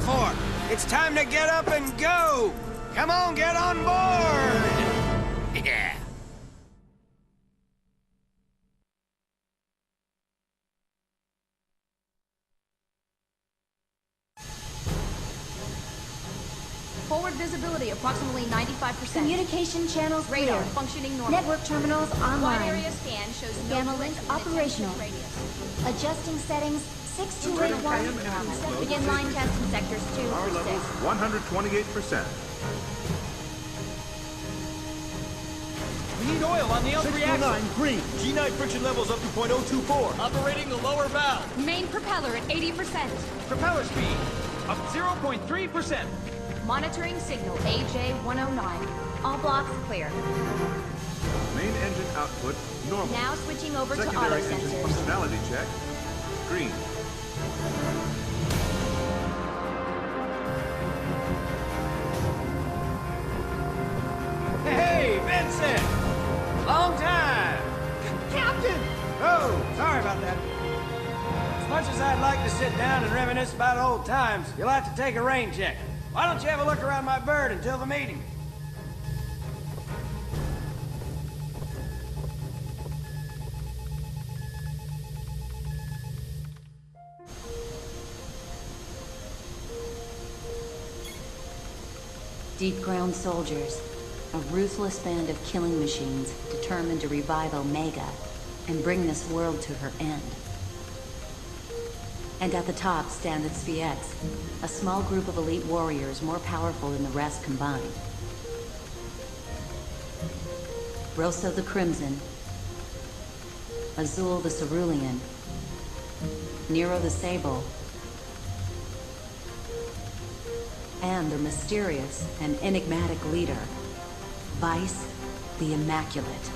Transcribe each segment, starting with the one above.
for? It's time to get up and go! Come on, get on board! Yeah. Forward visibility approximately 95%. Communication channels Radar clear. functioning normally. Network terminals Wide online. area scan shows no Gamma glitch link within 10 operational. radius. Adjusting settings 6281. Begin line test in sectors 2 Power through levels 6. 128%. We need oil on the L3 axis. green. G9 friction levels up to .024. Operating the lower valve. Main propeller at 80%. Propeller speed up 0.3%. Monitoring signal AJ109. All blocks clear. Main engine output normal. Now switching over to auto Secondary engine sensors. functionality check green. Hey, Vincent! Long time! Captain! Oh, sorry about that. As much as I'd like to sit down and reminisce about old times, you'll have to take a rain check. Why don't you have a look around my bird until the meeting? Deep ground soldiers, a ruthless band of killing machines determined to revive Omega and bring this world to her end. And at the top stand its FFVIX, a small group of elite warriors more powerful than the rest combined. Rosa the Crimson, Azul the Cerulean, Nero the Sable, and their mysterious and enigmatic leader, Vice the Immaculate.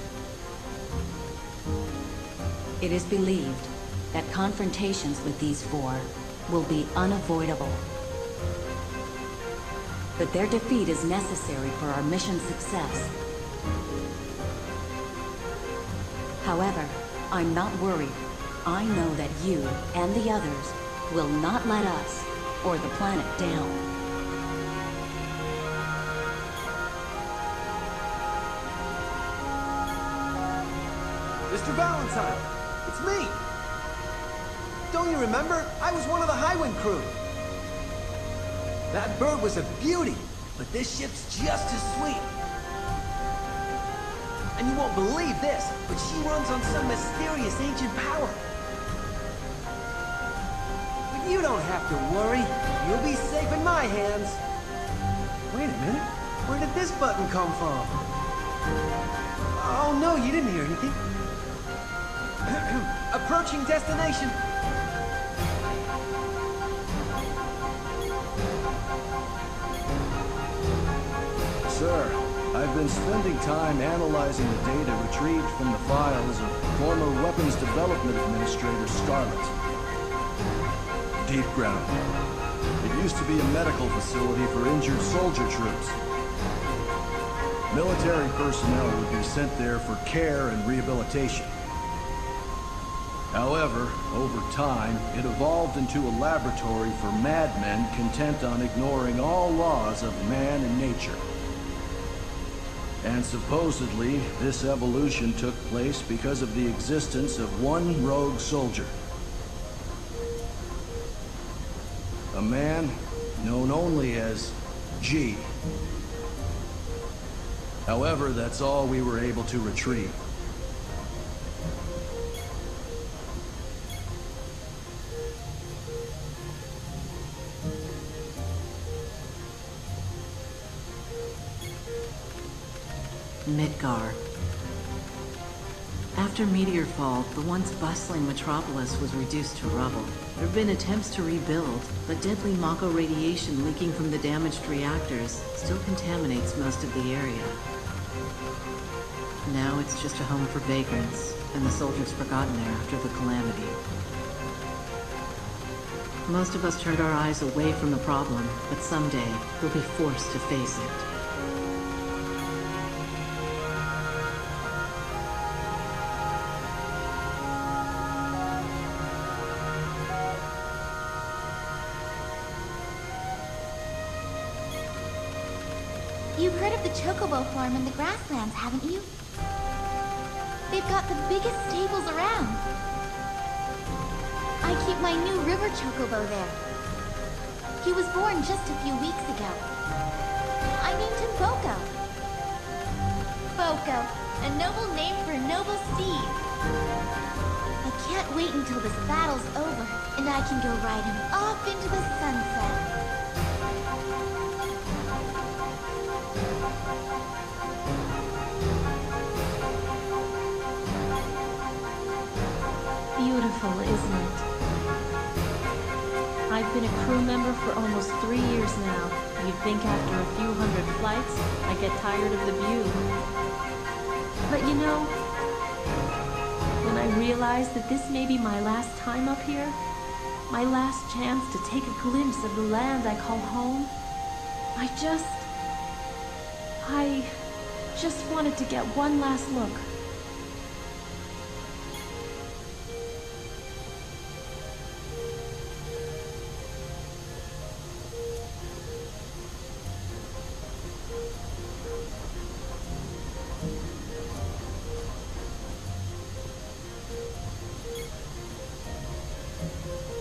It is believed that confrontations with these four will be unavoidable. But their defeat is necessary for our mission's success. However, I'm not worried. I know that you and the others will not let us or the planet down. Mr. Valentine, it's me. Don't you remember? I was one of the Highwind crew. That bird was a beauty, but this ship's just as sweet. And you won't believe this, but she runs on some mysterious ancient power. But you don't have to worry. You'll be safe in my hands. Wait a minute. Where did this button come from? Oh no, you didn't hear anything. Approaching destination. Sir, I've been spending time analyzing the data retrieved from the files of former Weapons Development Administrator Scarlet. Deep Ground. It used to be a medical facility for injured soldier troops. Military personnel would be sent there for care and rehabilitation. However, over time, it evolved into a laboratory for madmen content on ignoring all laws of man and nature. And supposedly, this evolution took place because of the existence of one rogue soldier. A man known only as G. However, that's all we were able to retrieve. Midgar. After Meteorfall, the once bustling metropolis was reduced to rubble. There have been attempts to rebuild, but deadly Mako radiation leaking from the damaged reactors still contaminates most of the area. Now it's just a home for vagrants, and the soldiers forgotten there after the calamity. Most of us turned our eyes away from the problem, but someday we'll be forced to face it. You've heard of the Chocobo farm in the grasslands, haven't you? They've got the biggest stables around. I keep my new river Chocobo there. He was born just a few weeks ago. I named him Boko. Boko, a noble name for a noble steed. I can't wait until this battle's over, and I can go ride him off into the sunset. Beautiful, isn't it? I've been a crew member for almost 3 years now. You'd think after a few hundred flights, I'd get tired of the view. But you know, when I realized that this may be my last time up here, my last chance to take a glimpse of the land I call home, I just wanted to get one last look.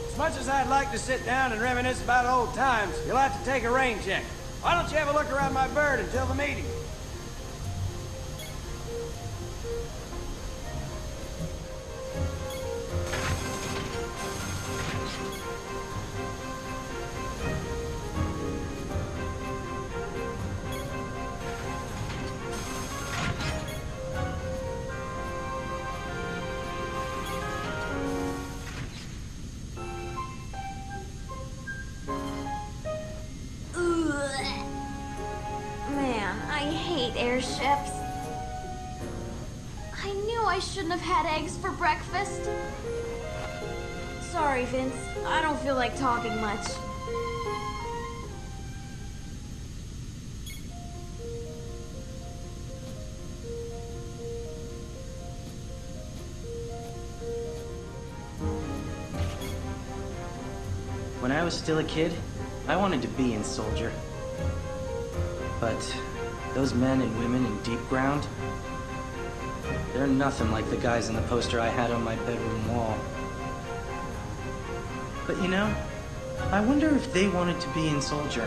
As much as I'd like to sit down and reminisce about old times, you'll have to take a rain check. Why don't you have a look around my bird until the meeting? Man, I hate airships. I knew I shouldn't have had eggs for breakfast. Sorry, Vince. I don't feel like talking much. When I was still a kid, I wanted to be in Soldier. But those men and women in Deep Ground, they're nothing like the guys in the poster I had on my bedroom wall. But you know, I wonder if they wanted to be in Soldier,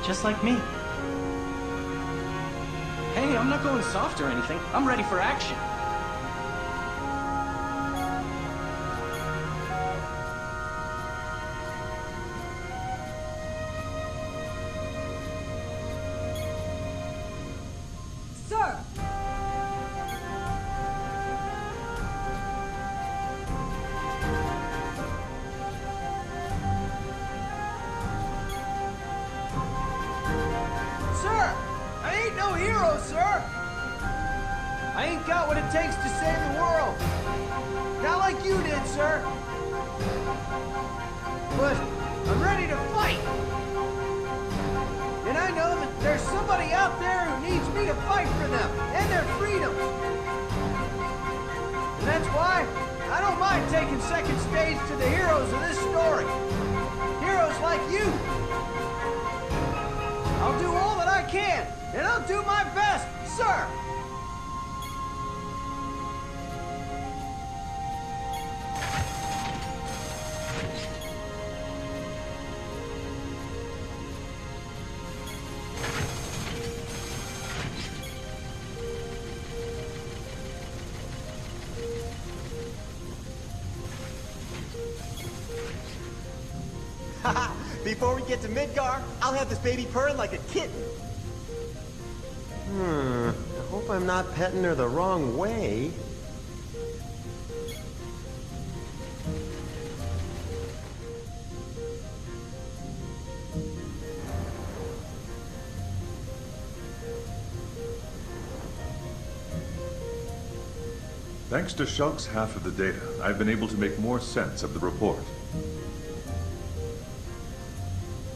just like me. Hey, I'm not going soft or anything. I'm ready for action. Sir! I ain't no hero, sir! I ain't got what it takes to save the world. Not like you did, sir. But I'm ready to fight. And I know that there's somebody out there who needs me to fight for them and their freedoms. And that's why I don't mind taking second stage to the heroes of this story. Heroes like you. I'll do all that I can, and I'll do my best, sir! Haha! Before we get to Midgar, I'll have this baby purring like a kitten. I hope I'm not petting her the wrong way. Thanks to Shulk's half of the data, I've been able to make more sense of the report.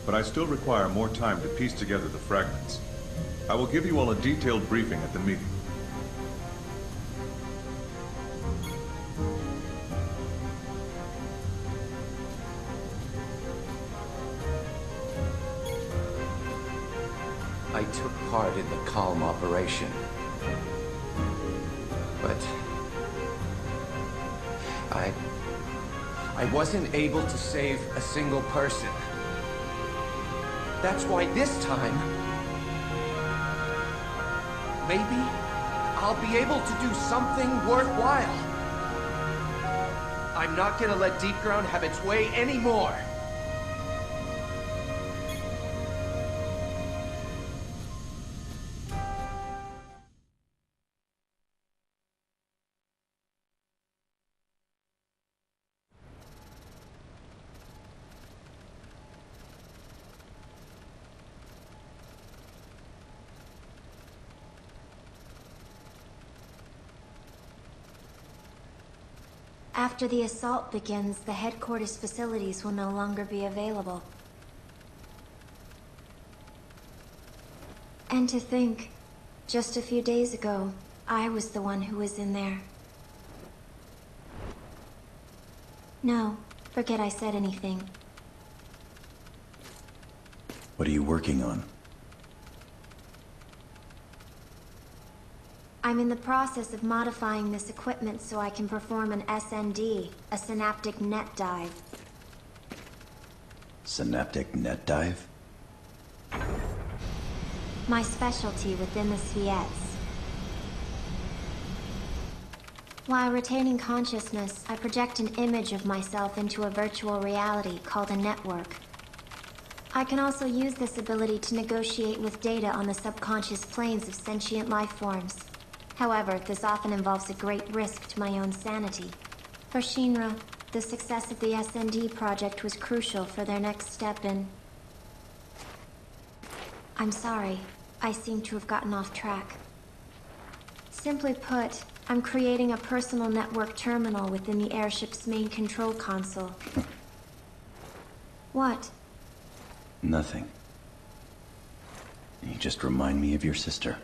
But I still require more time to piece together the fragments. I will give you all a detailed briefing at the meeting. took part in the Calm operation. But I wasn't able to save a single person. That's why this time, maybe I'll be able to do something worthwhile. I'm not gonna let Deep Ground have its way anymore. After the assault begins, the headquarters facilities will no longer be available. And to think, just a few days ago, I was the one who was in there. No, forget I said anything. What are you working on? I'm in the process of modifying this equipment so I can perform an SND, a synaptic net dive. Synaptic net dive? My specialty within the SFVIIs. While retaining consciousness, I project an image of myself into a virtual reality called a network. I can also use this ability to negotiate with data on the subconscious planes of sentient life forms. However, this often involves a great risk to my own sanity. For Shinra, the success of the SND project was crucial for their next step in... I'm sorry, I seem to have gotten off track. Simply put, I'm creating a personal network terminal within the airship's main control console. What? Nothing. You just remind me of your sister.